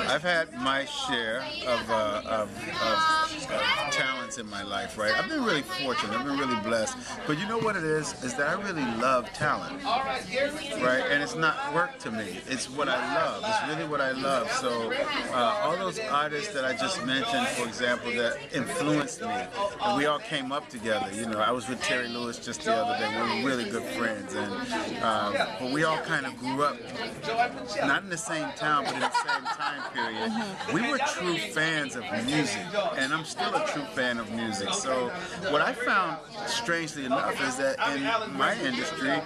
I've had my share of talents in my life, right? I've been really fortunate. I've been really blessed. But you know what it is that I really love talent, right? And it's not work to me. It's what I love. It's really what I love. So all those artists that I just mentioned, for example, that influenced me, and we all came up together. You know, I was with Terry Lewis just the other day. We were really good friends, and but we all kind of grew up not in the same town, but in the same time period. We were true fans of music, and I'm still a true fan of music. So what I found, strangely enough, is that in my industry,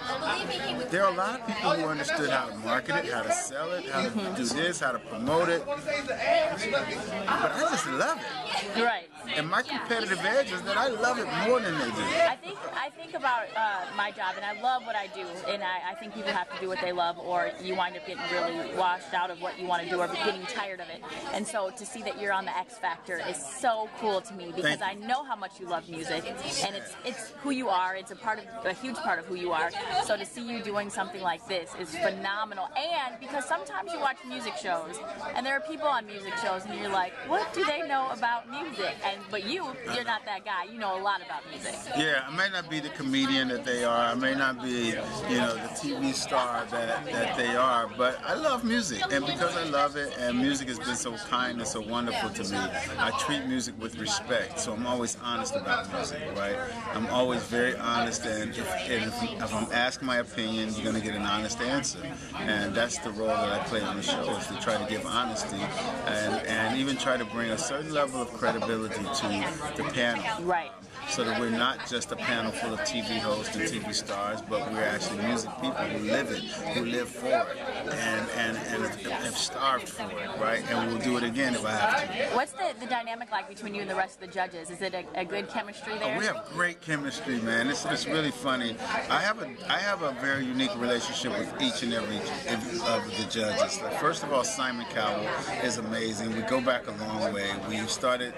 there are a lot of people who understood how to market it, how to sell it, how to do this, how to promote it. But I just love it. Right. And my competitive edge is that I love it more than they do. I think about my job, and I love what I do, and I think people have to do what they love, or you wind up getting really washed out of what you want to do, or getting tired of it. And so to see that you're on the X Factor is so cool to me, because I know how much you love music, and it's who you are. It's a huge part of who you are. So to see you doing something like this is phenomenal. And because sometimes you watch music shows, and there are people on music shows, and you're like, what do they know about music? But you're not that guy. You know a lot about music. Yeah, I may not be the comedian that they are. I may not be, you know, the TV star that they are. But I love music, and because I love it, and music has been so kind and so wonderful to me, I treat music with respect. So I'm always honest about music, right? I'm always very honest, and if I'm asked my opinion, you're going to get an honest answer. And that's the role that I play on the show, is to try to give honesty and even try to bring a certain level of credibility to the panel. Right. So that we're not just a panel full of TV hosts and TV stars, but we're actually music people who live it, who live for it, and have starved for it, right? And we'll do it again if I have to. What's the dynamic like between you and the rest of the judges? Is it a good chemistry there? Oh, we have great chemistry, man. It's really funny. I have a very unique relationship with each and every of the judges. Like, first of all, Simon Cowell is amazing. We go back a long way. We started,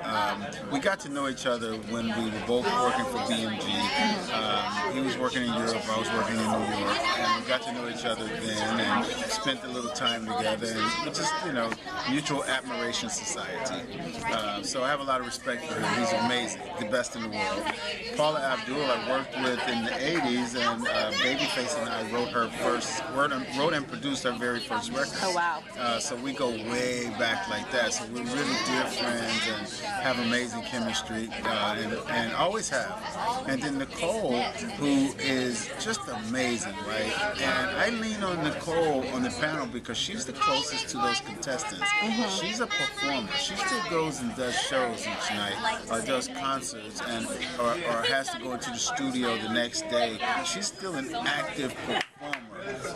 we got to know each other when we were both working for BMG. He was working in Europe, I was working in New York, and we got to know each other then and spent a little time together, and just, you know, mutual admiration society. So I have a lot of respect for him. He's amazing, the best in the world. Paula Abdul I worked with in the 80s, and Babyface and I wrote and produced our very first record. Oh, wow. So we go way back like that. So we're really dear friends and have amazing chemistry, and always have. And then Nicole, who is just amazing, right? And I lean on Nicole on the panel because she's the closest to those contestants. She's a performer. She still goes and does shows each night, or does concerts, or has to go into the studio the next day. She's still an active performer.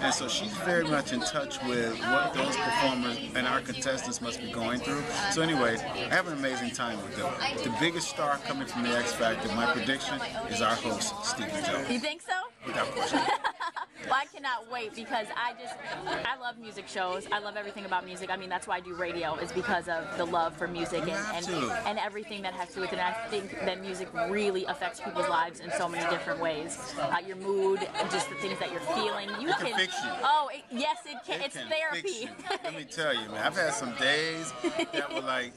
And so she's very much in touch with what those performers and our contestants must be going through. So anyway, I have an amazing time with them. The biggest star coming from the X Factor, my prediction, is our host, Stephen Jones. You think so? Without question. Well, I cannot wait, because I love music shows. I love everything about music. I mean, that's why I do radio, is because of the love for music and everything that has to do with it. And I think that music really affects people's lives in so many different ways. Your mood, just the things that you're feeling. It can fix you. Oh, yes, it can. It's therapy. Fix you. Let me tell you, man, I've had some days that were like,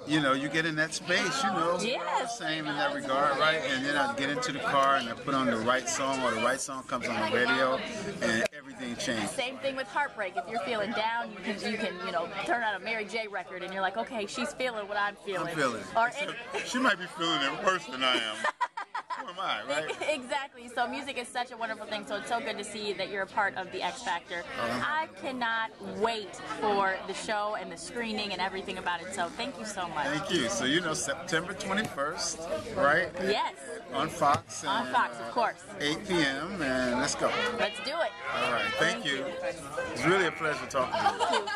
you know, you get in that space, you know, we're all the same in that regard, right? And then I get into the car and I put on the right song, or the right song comes on the radio, and everything changes. Same thing with heartbreak. If you're feeling down, you can you know, turn on a Mary J record, and you're like, okay, she's feeling what I'm feeling. I'm feeling. Or she might be feeling it worse than I am. Who am I, right? Exactly. So music is such a wonderful thing. So it's so good to see that you're a part of the X Factor. I cannot wait for the show and the screening and everything about it. So thank you so much. Thank you. So, you know, September 21st, right? Yes. On Fox. On Fox, of course. 8 p.m. and let's go. Let's do it. All right. Thank you. It's really a pleasure talking to you.